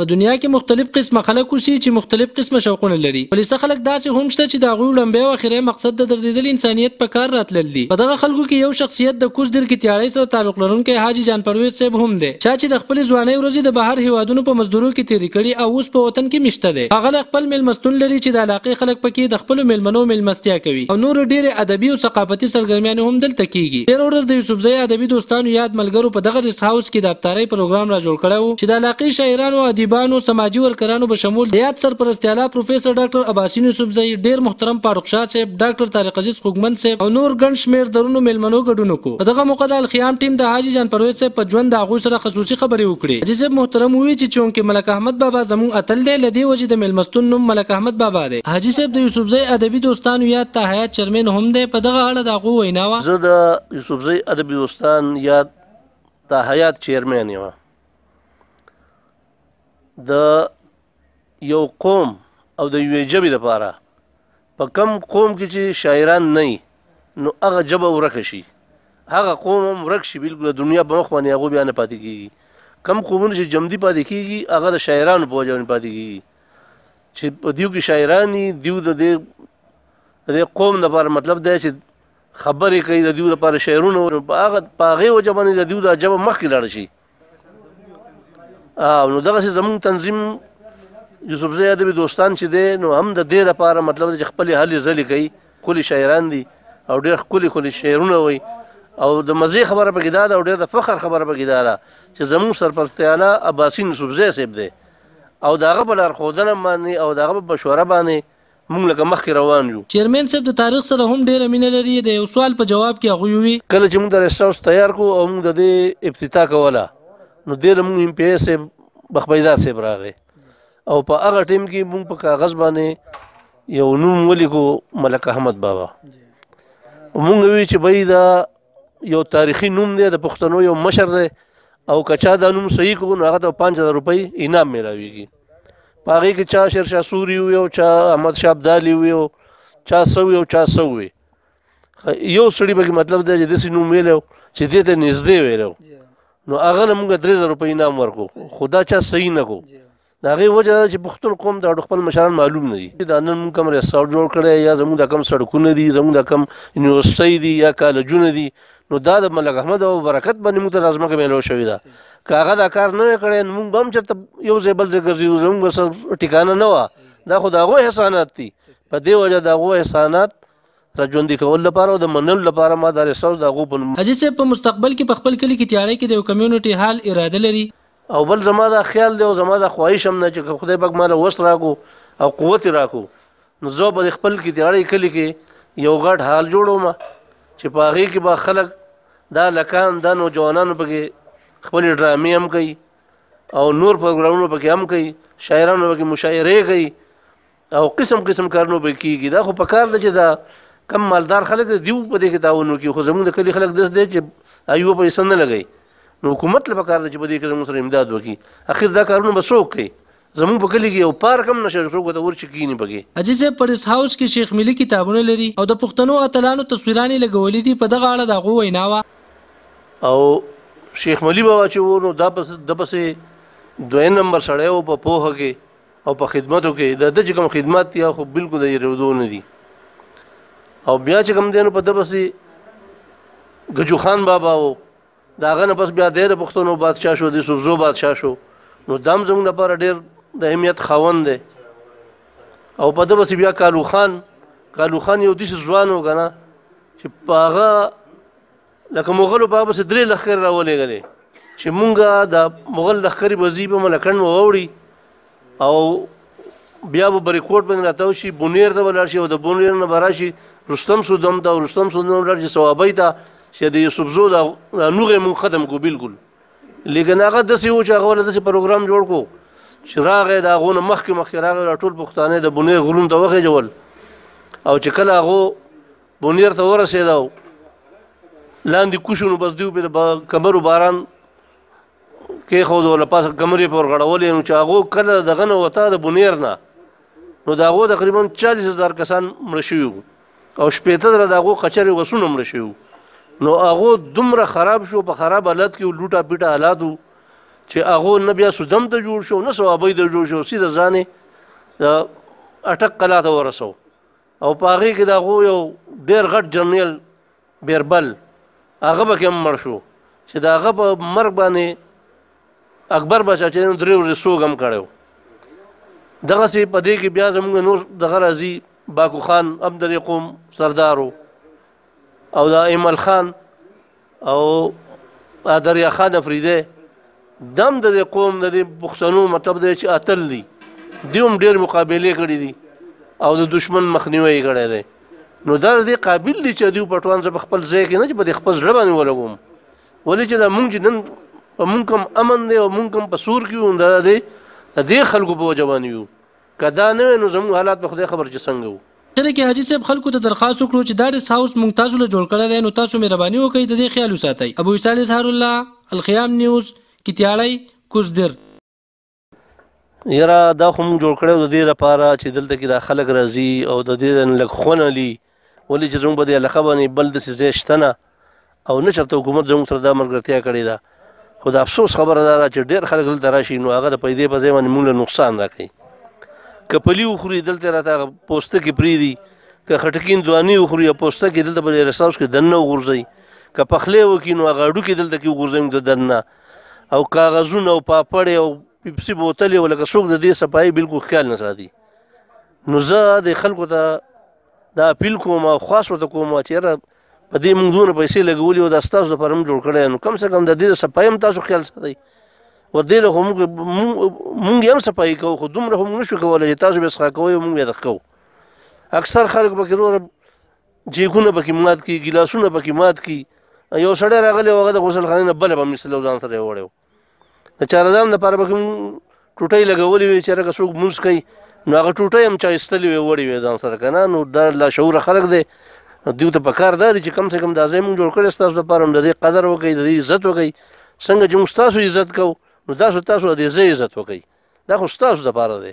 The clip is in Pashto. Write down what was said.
په دنیا کې مختلف قسمه خلک اوسي چې مختلف قسمه شوقونه لري ولې خلک داسې هم شته چې د هغوی لومبی او اخري مقصد د دردېدل انسانیت په کار راتلل دي په دغه خلکو کې یو شخصیت د کوز در کې تیاړۍ سره تعلق لرونکی حاجي جان پرویز صاحب هم دی چې د خپل ځوانۍ ورځې د بهر هیوادونو په مزدورو کې تیرې کړي او اوس په وطن کې مشته دی هغه خپل میلمستون لري چې د علاقې خلک پکې د خپل میلمنو میلمستیا کوي او نور ډېر ادبي او ثقافتي سرګرمیان هم دلته کیږي تیر ورځ د یوسفزۍ ادبي دوستانو یاد ملګرو په دغه ریسټ هاوس کې د افطارۍ پروګرام را جوړ کړو چې د علاقې شاعرانو او ادیبانو سماجي ورکرانو به شمول د یاد سرپرست اعلی پروفیسور ډاکټر عباسین یوسفزۍ ډیر محترم فاروق شاه صاحب ډاکټر طارق عزیز خوګمن صاحب او نور ګڼ شمېر درونو میلمنو ګډون وکړو په دغه موقع د الخیام ټیم د حاجي جان پرویز صاحب په ژوند د هغوی سره خصوصي خبرې وکړې حاجي صاحب محترم وویل چې چونکې ملک احمد بابا زموږ اتل دی له دې وجې د میلمستون نوم ملک احمد بابا دی حاجي صاحب د یوسفزۍ ادبي دوستانو یاد ته حیات چرمن هم دی په دغه اړه د هغوی وینا وه زه د یوسفزۍ ادبي دوستان یاد ته حیات چیرمن یم د یو قوم او د یوې ژبې لپاره په کم قوم کې چې شاعران نه وي نو هغه ژبه ورکه شي هغه قوم هم ورک شي بالکل د دنیا په مخ باندې هغوی بیا نه پاتې کېږي کم قومونه چې جمدي پاتې کېږي هغه د شاعرانو په وجه باندې پاتې کېږي چې په دیو کې شاعران دي دیو د دې قوم لپاره مطلب دی چې خبرې کوي د دیو لپاره شعرونه په هغې وجه باندې د دیو د ژبه مخکې لاړه شي نو دغسې زموږ تنظیم یوسفزۍ ادبي دوستان چې دی نو هم د دې لپاره مطلب دی چې خپلې هلې ځلې کوي ښکلي شاعران دي او ډېر ښکلي شعرونه وایي او د مزې خبره پکې دا ده او ډېر د فخر خبره پکې دا ده چې زموږ سرپرست اعلی عباسین یوسفزۍ صاحب دی او د هغه په لارښودنه باندې او د هغه په مشوره باندې موږ لکه مخکې روان یو چیرمن صاحب د تاریخ سره هم ډېره مینه لري د یو سوال په جواب کې هغوی وویل کله چې موږ د ریسټ هاوس تیار کړو او موږ د دې افتتاح کوله نو دې له موږ MP صاحب بخبیدار صاحب راغی او په هغه ټیم کې موږ په کاغذ باندې یو نوم ولیکو ملک احمد بابا موږ وی چې بای دا یو تاریخي نوم دی د پښتنو یو مشر دی او کچا دا نوم صحیح کو نو هغه ته 5000 روپۍ انعام میلاویږي په هغې کې چا شیرشاه سوري وي او چا احمد شاه ابدالي وي او چا څه وي او چا څه وي یو سړي پکې مطلب دی چې داسې نوم ویلی چې دې ته نږدې ویلی نو هغه له موږ 3000 روپۍ انعام ورکړو خو دا چا صحیح نه کړو د هغې وجه ده چې پښتون قوم د خپل مشران معلوم نه دي دا نن موږ کوم ریسټ هاوس جوړ کړی یا زموږ د کوم سړکونه دي زموږ د کوم یونیورسټۍ دي یا کالجونه دي نو دا د ملک احمد او برکت باندې موږ ته دا ځمکه میلاو شوې ده که هغه دا کار نه وی کړی نو موږ به هم چېرته یو ځای بل ځای ګرځېدو زموږ به څه ټکانه نه وه دا خو د هغوی احسانات دي په دې وجه د هغوی احسانات را ژوندي کول لپاره او د منلو لپاره ما دا ریسټ هاوس د هغو په نوم حاجي صاحب په مستقبل کې په خپل کلي کې تیاړۍ کې د یو کمیونټي حال اراده لري او بل زما دا خیال دی او زما دا خواهش هم نه چې خدای پاک ماله وس راکو او قوت راکو نو زه به خپل کې تیاړۍ کلي کې یو غټ حال جوړوم چې په هغې کې به خلک دا لکان دا نوجوانانو پکې خپلې ډرامې هم کوي او نور پروګرامونه پکې هم کوي شاعرانو پکې مشاعرې کوي او قسم قسم کارونه پکې کېږي دا خو په کار ده چې دا کم مالدار خلک دیو په دې کې تعاون وکړي خو زموږ د کلي خلک داسې دی چې ایوه پیسه نه لګوي نو حکومت له پکار ده چې په دې کې زموږ سره امداد وکړي اخر دا کارونه به څوک کوي زموږ په کلي کې یو پارک هم نشته څوک ورته ورشي کښېني پکې حاجي صاحب په ریسټ هاوس کې شیخ ملي کتابونه لري او د پښتنو اتلانو تصویران یې لګولي دي په دغه اړه د هغو وینا وه او شیخ ملي بابا چې و نو دا پسې 2 نمبر سړی و په پوهه کې او په خدمتو کې د ده چې کوم خدمات دي خو بالکل د هېرېدو نه دي او بیا چې کوم دی نو په ده پسې ګجو خان بابا و د هغه نه پس بیا دی د پښتنو بادشاه شو د یوسفزو بادشاه شو نو دا هم زموږ لپاره ډېر د اهمیت خاوند دی او په ده پسې بیا کالو خان یو داسې ځوان و که نه چې په هغه لکه مغلو په هغه پسې 3 لښکرې راولېږلې چې مونږ د مغل لښکرې به ځي په ملکنډ به واوړي او بیا به بریکوټ باندې راتاو شي بونیر ته به لاړ شي او د بونیر نه به راشي رستم سودم ته او رستم سودم لاړ شي صوابۍ ته چې د یوسفزو دا نوغې مونږ ختم کړو بالکل لیکن هغه داسې و چې هغه له داسې پروګرام جوړ کړو چې راغی د هغو نه مخکې راغی را ټول پښتانه د بونیر غرونو ته وخېجول او چې کله هغو بونیر ته ورسېده لاندې کوشو نو بس دوی پې د کمرو باران کېښود له پاسه کمرې پې ورغړولې نو چې هغو کله دغه نه وته د بونیر نه نو د هغو تقریبا 40,000 کسان مړه شوي وو او 15 د هغو قچرې وسونه مړه شوي وو نو هغه دومره خراب شو په خراب حالت کې لوټه پیټه حالات وو چې هغه نه بیا سودم ته جوړ شو نه ثوابۍ ته جوړ شو سیده ځانې د اټک قلا ته ورسو او په هغې کې د هغو یو ډېر غټ جنرال بیربل هغه به کې هم مړ شو چې د هغه په مرګ باندې اکبر بچا چې 3 ورځې سوګ هم کړی و دغسې په دې کې بیا زموږ نور دغه راځي باکو خان هم د دې قوم سردار او د ایمل خان او دریا خان افریدی دم د دې قوم د دې پښتنو مطلب دی چې اتل دي دوی هم ډېر مقابلې کړي دي او د دشمن مخنیوی کړی دی نو دا دې قابل دي چې دوی پټوان زه په خپل ځای کې نه چې په دې خپل زړه باندې ولګوم ولې چې دا مونږ چې نن په مونږ کوم امن دی او مونږ کوم په سور کې وو دا دې خلکو په وجه باندې یو که دا نه وي نو زموږ حالات به خدای خبر چې څنګه وو کله کې حاجي صاحب خلکو ته درخواست وکړو چې دا ریسټ هاوس مونږ تاسو له جوړ کړی دی نو تاسو مهرباني وکړئ د دې خیال وساتئ. ابو اسحاق اظهار الله الخیام نیوز کتیاړی کوزدر. یاره دا خو مونږ جوړ کړی د دې لپاره چې دلته کې دا خلک راځي او د دې نه لږ خونه لي ولې چې زموږ په دې علاقه باندې بل داسې ځای شته نه او نه چېرته حکومت زموږ سره دا ملګرتیا کړې ده خو د افسوس خبره دا ده چې ډېر خلک دلته راشي نو هغه د پیدې په ځای باندې مونږ له نقصان راکوي که پلي وخوري دلته راته هغه پوستکي پرېږدي که خټکین ځواني وخوري یا پوستکي دلته په ریسټ هاوس کې دننه وغورځوي که پخلی وکړي نو هغه هډوکي دلته کې وغورځوي د دننه او کاغذونه او پاپړې او پیپسي بوتلې او لکه څوک د دې صفایي بالکل خیال نه ساتي نو زه د خلکو ته دا اپیل کوم او خاص ورته کوم چې یاره په دې موږ دونه پیسې لګولي او دا ستاسو لپاره هم جوړ کړی نو کم سے کم د دې صفایي هم تاسو خیال ساتئ ور دې له مونږ هم صفایي کوو خو دومره خو موږ نشو کولی چې تاسو به څښا کوئ او موږ بیا دغه کوو اکثر خلک پکې وروره جیګونه پکې مات کړي ګیلاسونه پکې مات کړي یو سړی راغلی و هغه د غسلخانې نه بله به مثل ځان سره یې وړی و د چارهدام دپاره پکې ټوټۍ لګولې وې چې هغه څوک مونځ کوي نو هغه ټوټۍ هم چا ایستلې وې وړې وې ځان سره که نه نو دا لاشعوره خلک دی دوی ته پکار دا دی چې کم سے کم دا ځای مونږ جوړ کړی ستاسو لپاره هم د دې قدر وکړئ د دې عزت وکړئ څنګه چې موږ ستاسو عزت کوو نو تاسو د دې ځای عزت وکړئ دا خو ستاسو دپاره دی